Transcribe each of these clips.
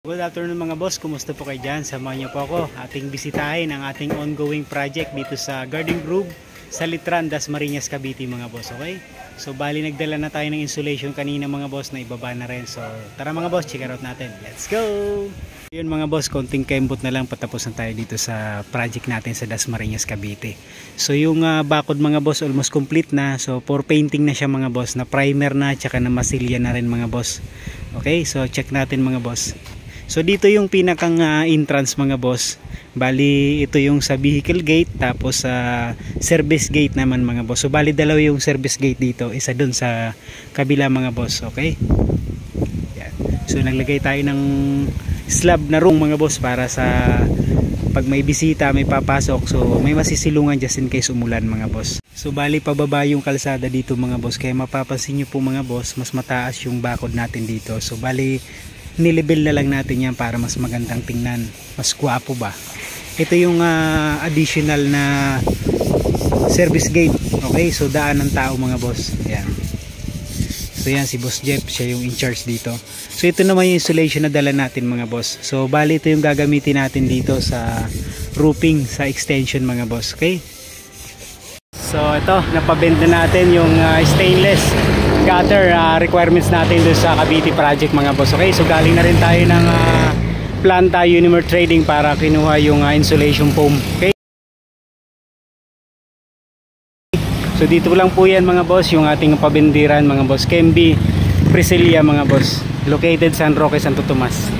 Good afternoon mga boss, kumusta po kayo dyan? Samahan niyo po ako ating bisitahin ang ating ongoing project dito sa Garden Grove sa Litran, Dasmariñas, Cavite mga boss, okay? So bali nagdala na tayo ng insulation kanina mga boss na ibaba na rin. So tara mga boss, check out natin. Let's go! Yun mga boss, konting kembot na lang patapos na tayo dito sa project natin sa Dasmariñas, Cavite. So yung bakod mga boss almost complete na. So for painting na siya mga boss, na primer na tsaka na masilya na rin mga boss. Okay, so check natin mga boss. So dito yung pinakang entrance mga boss. Bali ito yung sa vehicle gate, tapos sa service gate naman mga boss. So bali dalawa yung service gate dito, isa dun sa kabila mga boss, okay? Yan. So naglagay tayo ng slab na room mga boss para sa pag may bisita, may papasok, so may masisilungan just in case umulan mga boss. So bali pababa yung kalsada dito mga boss, kaya mapapansin nyo po mga boss, mas mataas yung bakod natin dito. So bali nilibel na lang natin yan para mas magandang tingnan, mas gwapo ba. Ito yung additional na service gate, okay? So daan ng tao mga boss, yan. So yan si Boss Jeff, siya yung in charge dito. So ito naman yung insulation na dala natin mga boss. So bali ito yung gagamitin natin dito sa roofing, sa extension mga boss, okay? So ito, napabend na natin yung stainless gutter requirements natin doon sa Cavite project mga boss, okay? So galing na rin tayo ng Planta Unimer Trading para kinuha yung insulation foam, okay? So dito lang po yan mga boss, yung ating pabendiran mga boss, Kemby Priscilla mga boss, located San Roque, Santo Tomas.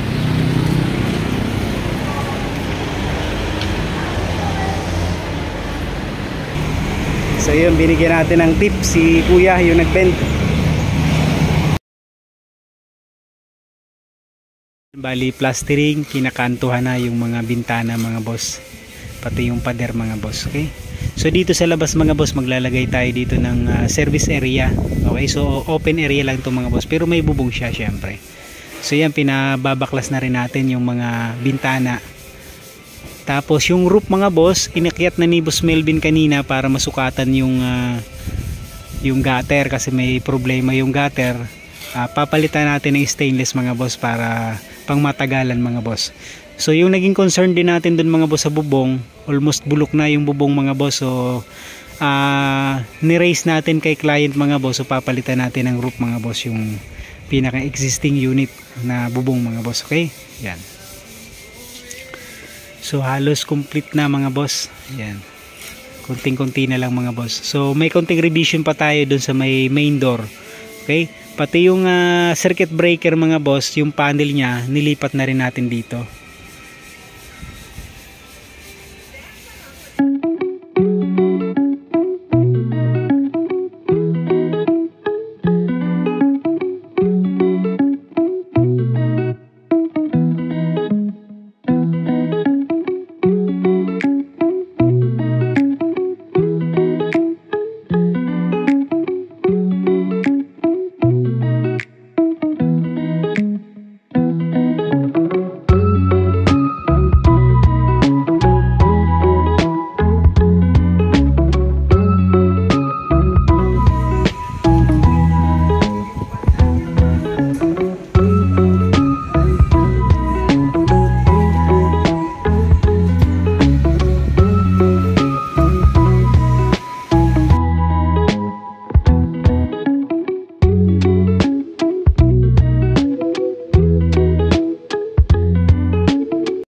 So yun, binigyan natin ng tip si kuya yung nagbend. Bali plastering, kinakantuhan na yung mga bintana mga boss, pati yung pader mga boss, okay? So dito sa labas mga boss, maglalagay tayo dito ng service area, okay? So open area lang to mga boss, pero may bubong siya syempre. So yan, pinababaklas na rin natin yung mga bintana. Tapos yung roof mga boss, inakyat na ni Boss Melvin kanina para masukatan yung gutter, kasi may problema yung gutter. Papalitan natin ng stainless mga boss para pang matagalan mga boss. So yung naging concern din natin dun mga boss sa bubong, almost bulok na yung bubong mga boss. So ni-raise natin kay client mga boss. So papalitan natin ng roof mga boss, yung pinaka existing unit na bubong mga boss, okay? Yan. So halos complete na mga boss. Yan. Konting-konti na lang mga boss. So may konting revision pa tayo dun sa may main door. Okay? Pati yung circuit breaker mga boss, yung panel niya nilipat na rin natin dito.